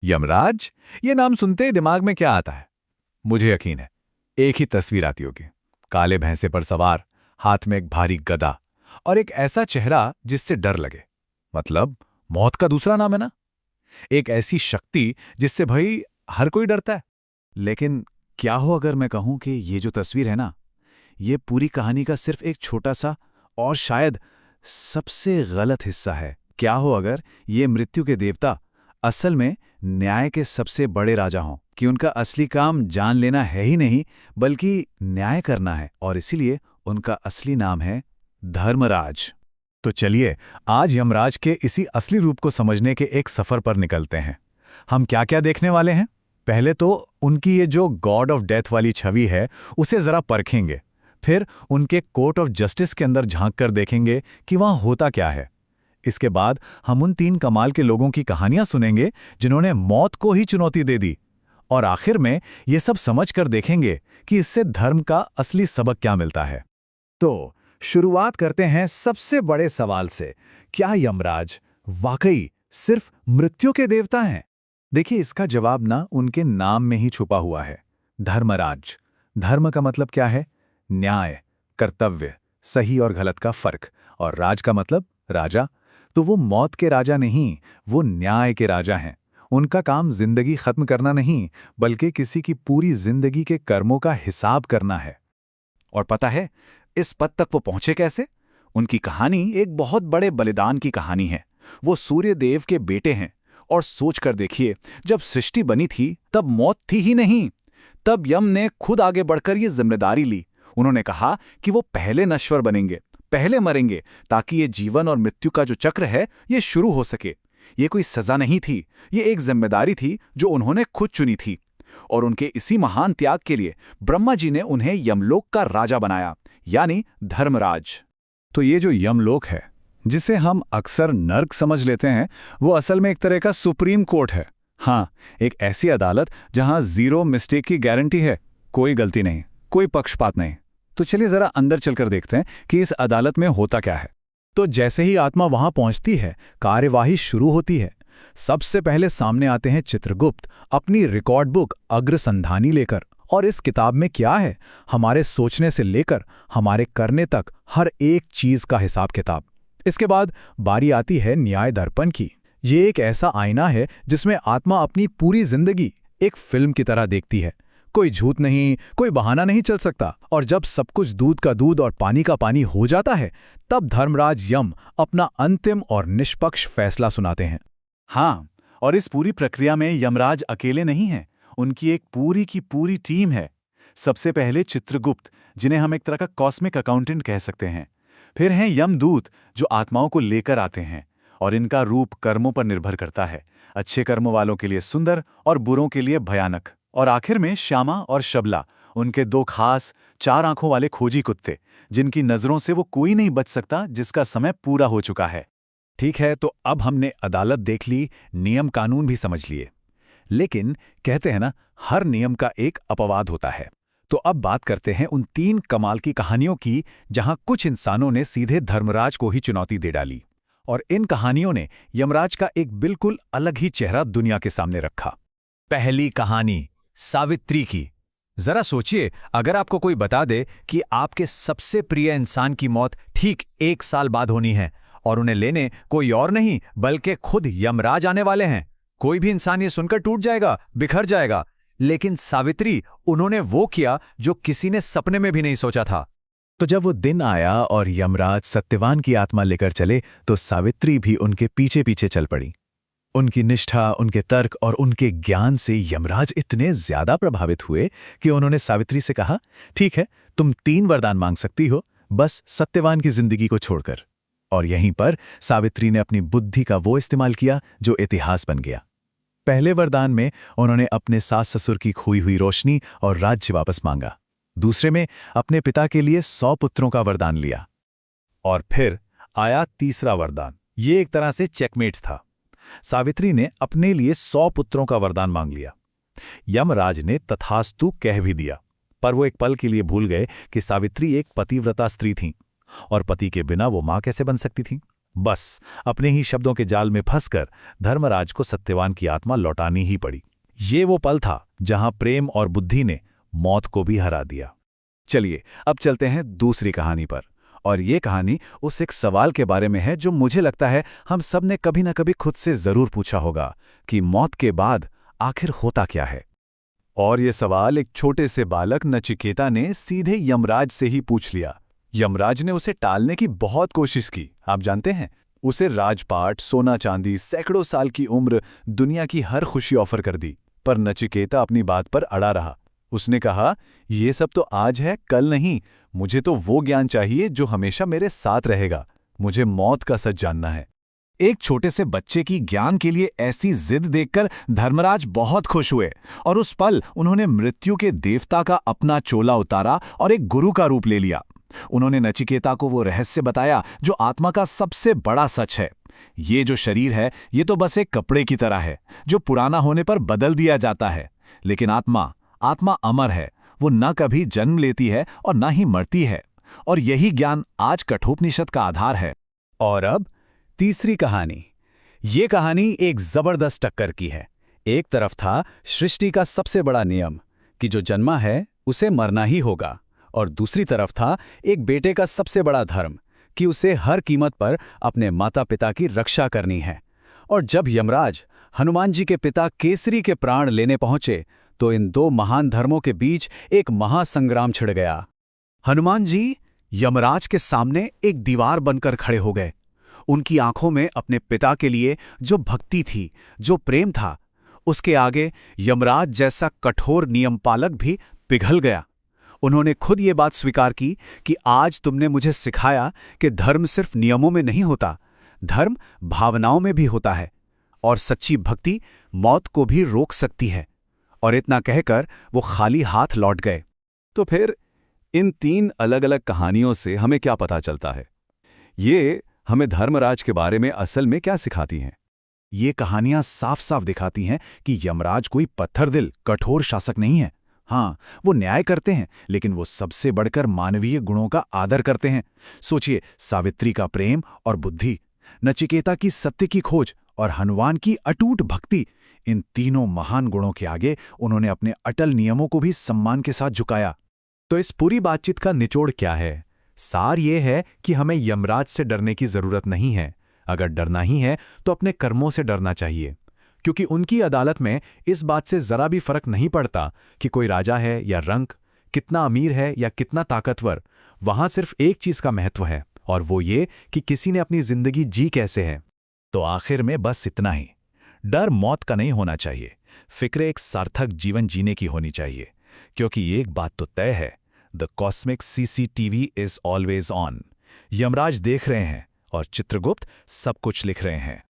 यमराज, ये नाम सुनते ही दिमाग में क्या आता है? मुझे यकीन है, एक ही तस्वीर आती होगी। काले भैंसे पर सवार, हाथ में एक भारी गदा और एक ऐसा चेहरा जिससे डर लगे। मतलब मौत का दूसरा नाम है ना? एक ऐसी शक्ति जिससे भाई हर कोई डरता है। लेकिन क्या हो अगर मैं कहूं कि ये जो तस्वीर है ना, ये पूरी कहानी का सिर्फ एक छोटा सा और शायद सबसे गलत हिस्सा है? क्या हो अगर ये मृत्यु के देवता असल में न्याय के सबसे बड़े राजा हों, कि उनका असली काम जान लेना है ही नहीं बल्कि न्याय करना है, और इसीलिए उनका असली नाम है धर्मराज। तो चलिए आज यमराज के इसी असली रूप को समझने के एक सफर पर निकलते हैं। हम क्या क्या देखने वाले हैं? पहले तो उनकी ये जो गॉड ऑफ डेथ वाली छवि है उसे जरा परखेंगे। फिर उनके कोर्ट ऑफ जस्टिस के अंदर झांक कर देखेंगे कि वहां होता क्या है। इसके बाद हम उन 3 कमाल के लोगों की कहानियां सुनेंगे जिन्होंने मौत को ही चुनौती दे दी। और आखिर में ये सब समझ कर देखेंगे कि इससे धर्म का असली सबक क्या मिलता है। तो शुरुआत करते हैं सबसे बड़े सवाल से, क्या यमराज वाकई सिर्फ मृत्यु के देवता हैं? देखिए, इसका जवाब ना उनके नाम में ही छुपा हुआ है, धर्मराज। धर्म का मतलब क्या है? न्याय, कर्तव्य, सही और गलत का फर्क। और राज का मतलब राजा। तो वो मौत के राजा नहीं, वो न्याय के राजा हैं। उनका काम जिंदगी खत्म करना नहीं बल्कि किसी की पूरी जिंदगी के कर्मों का हिसाब करना है। और पता है इस पद तक वो पहुंचे कैसे? उनकी कहानी एक बहुत बड़े बलिदान की कहानी है। वो सूर्य देव के बेटे हैं। और सोच कर देखिए, जब सृष्टि बनी थी तब मौत थी ही नहीं। तब यम ने खुद आगे बढ़कर ये जिम्मेदारी ली। उन्होंने कहा कि वो पहले नश्वर बनेंगे, पहले मरेंगे, ताकि ये जीवन और मृत्यु का जो चक्र है ये शुरू हो सके। ये कोई सजा नहीं थी, ये एक जिम्मेदारी थी जो उन्होंने खुद चुनी थी। और उनके इसी महान त्याग के लिए ब्रह्मा जी ने उन्हें यमलोक का राजा बनाया, यानी धर्मराज। तो ये जो यमलोक है, जिसे हम अक्सर नर्क समझ लेते हैं, वो असल में एक तरह का सुप्रीम कोर्ट है। हाँ, एक ऐसी अदालत जहां 0 मिस्टेक की गारंटी है, कोई गलती नहीं, कोई पक्षपात नहीं। तो चलिए जरा अंदर चलकर देखते हैं कि इस अदालत में होता क्या है। तो जैसे ही आत्मा वहां पहुंचती है, कार्यवाही शुरू होती है। सबसे पहले सामने आते हैं चित्रगुप्त अपनी रिकॉर्ड बुक अग्रसंधानी लेकर। और इस किताब में क्या है? हमारे सोचने से लेकर हमारे करने तक हर एक चीज का हिसाब किताब। इसके बाद बारी आती है न्याय दर्पण की। ये एक ऐसा आईना है जिसमें आत्मा अपनी पूरी जिंदगी एक फिल्म की तरह देखती है। कोई झूठ नहीं, कोई बहाना नहीं चल सकता। और जब सब कुछ दूध का दूध और पानी का पानी हो जाता है, तब धर्मराज यम अपना अंतिम और निष्पक्ष फैसला सुनाते हैं। हाँ, और इस पूरी प्रक्रिया में यमराज अकेले नहीं हैं, उनकी एक पूरी की पूरी टीम है। सबसे पहले चित्रगुप्त, जिन्हें हम एक तरह का कॉस्मिक अकाउंटेंट कह सकते हैं। फिर हैं यमदूत, जो आत्माओं को लेकर आते हैं, और इनका रूप कर्मों पर निर्भर करता है। अच्छे कर्मों वालों के लिए सुंदर और बुरों के लिए भयानक। और आखिर में श्यामा और शबला, उनके 2 खास 4 आंखों वाले खोजी कुत्ते, जिनकी नजरों से वो कोई नहीं बच सकता जिसका समय पूरा हो चुका है। ठीक है, तो अब हमने अदालत देख ली, नियम कानून भी समझ लिए। लेकिन कहते हैं ना, हर नियम का एक अपवाद होता है। तो अब बात करते हैं उन 3 कमाल की कहानियों की, जहां कुछ इंसानों ने सीधे धर्मराज को ही चुनौती दे डाली। और इन कहानियों ने यमराज का एक बिल्कुल अलग ही चेहरा दुनिया के सामने रखा। पहली कहानी सावित्री की। जरा सोचिए, अगर आपको कोई बता दे कि आपके सबसे प्रिय इंसान की मौत ठीक 1 साल बाद होनी है, और उन्हें लेने कोई और नहीं बल्कि खुद यमराज आने वाले हैं। कोई भी इंसान ये सुनकर टूट जाएगा, बिखर जाएगा। लेकिन सावित्री, उन्होंने वो किया जो किसी ने सपने में भी नहीं सोचा था। तो जब वो दिन आया और यमराज सत्यवान की आत्मा लेकर चले, तो सावित्री भी उनके पीछे पीछे चल पड़ी। उनकी निष्ठा, उनके तर्क और उनके ज्ञान से यमराज इतने ज्यादा प्रभावित हुए कि उन्होंने सावित्री से कहा, ठीक है, तुम 3 वरदान मांग सकती हो, बस सत्यवान की जिंदगी को छोड़कर। और यहीं पर सावित्री ने अपनी बुद्धि का वो इस्तेमाल किया जो इतिहास बन गया। पहले वरदान में उन्होंने अपने सास ससुर की खोई हुई रोशनी और राज्य वापस मांगा। दूसरे में अपने पिता के लिए 100 पुत्रों का वरदान लिया। और फिर आया तीसरा वरदान। ये एक तरह से चेकमेट्स था। सावित्री ने अपने लिए 100 पुत्रों का वरदान मांग लिया। यमराज ने तथास्तु कह भी दिया, पर वो एक पल के लिए भूल गए कि सावित्री एक पतिव्रता स्त्री थीं, और पति के बिना वो मां कैसे बन सकती थीं। बस अपने ही शब्दों के जाल में फंसकर धर्मराज को सत्यवान की आत्मा लौटानी ही पड़ी। ये वो पल था जहां प्रेम और बुद्धि ने मौत को भी हरा दिया। चलिए अब चलते हैं दूसरी कहानी पर। और ये कहानी उस एक सवाल के बारे में है जो मुझे लगता है हम सब ने कभी ना कभी खुद से जरूर पूछा होगा कि मौत के बाद आखिर होता क्या है। और ये सवाल एक छोटे से बालक नचिकेता ने सीधे यमराज से ही पूछ लिया। यमराज ने उसे टालने की बहुत कोशिश की, आप जानते हैं, उसे राजपाट, सोना चांदी, सैकड़ों साल की उम्र, दुनिया की हर खुशी ऑफर कर दी। पर नचिकेता अपनी बात पर अड़ा रहा। उसने कहा, ये सब तो आज है, कल नहीं। मुझे तो वो ज्ञान चाहिए जो हमेशा मेरे साथ रहेगा। मुझे मौत का सच जानना है। एक छोटे से बच्चे की ज्ञान के लिए ऐसी जिद देखकर धर्मराज बहुत खुश हुए और उस पल उन्होंने मृत्यु के देवता का अपना चोला उतारा और एक गुरु का रूप ले लिया। उन्होंने नचिकेता को वो रहस्य बताया जो आत्मा का सबसे बड़ा सच है। ये जो शरीर है, ये तो बस एक कपड़े की तरह है जो पुराना होने पर बदल दिया जाता है। लेकिन आत्मा अमर है। वो न कभी जन्म लेती है और न ही मरती है। और यही ज्ञान आज कठोपनिषद का आधार है। और अब तीसरी कहानी। ये कहानी एक जबरदस्त टक्कर की है। एक तरफ था सृष्टि का सबसे बड़ा नियम कि जो जन्मा है उसे मरना ही होगा, और दूसरी तरफ था एक बेटे का सबसे बड़ा धर्म कि उसे हर कीमत पर अपने माता पिता की रक्षा करनी है। और जब यमराज हनुमान जी के पिता केसरी के प्राण लेने पहुंचे तो इन दो महान धर्मों के बीच एक महासंग्राम छिड़ गया। हनुमान जी यमराज के सामने एक दीवार बनकर खड़े हो गए। उनकी आंखों में अपने पिता के लिए जो भक्ति थी, जो प्रेम था, उसके आगे यमराज जैसा कठोर नियमपालक भी पिघल गया। उन्होंने खुद ये बात स्वीकार की कि आज तुमने मुझे सिखाया कि धर्म सिर्फ नियमों में नहीं होता, धर्म भावनाओं में भी होता है, और सच्ची भक्ति मौत को भी रोक सकती है। और इतना कहकर वो खाली हाथ लौट गए। तो फिर इन तीन अलग अलग कहानियों से हमें क्या पता चलता है? ये हमें धर्मराज के बारे में असल में क्या सिखाती हैं? ये कहानियां साफ साफ दिखाती हैं कि यमराज कोई पत्थर दिल, कठोर शासक नहीं है। हाँ, वो न्याय करते हैं, लेकिन वो सबसे बढ़कर मानवीय गुणों का आदर करते हैं। सोचिए, सावित्री का प्रेम और बुद्धि, नचिकेता की सत्य की खोज और हनुमान की अटूट भक्ति, इन तीनों महान गुणों के आगे उन्होंने अपने अटल नियमों को भी सम्मान के साथ झुकाया। तो इस पूरी बातचीत का निचोड़ क्या है? सार ये है कि हमें यमराज से डरने की जरूरत नहीं है। अगर डरना ही है तो अपने कर्मों से डरना चाहिए, क्योंकि उनकी अदालत में इस बात से जरा भी फर्क नहीं पड़ता कि कोई राजा है या रंक, कितना अमीर है या कितना ताकतवर। वहां सिर्फ एक चीज का महत्व है, और वो ये कि किसी ने अपनी जिंदगी जी कैसे है। तो आखिर में बस इतना ही, डर मौत का नहीं होना चाहिए, फिक्र एक सार्थक जीवन जीने की होनी चाहिए। क्योंकि एक बात तो तय है, the cosmic CCTV is always on. Yamraj देख रहे हैं और चित्रगुप्त सब कुछ लिख रहे हैं।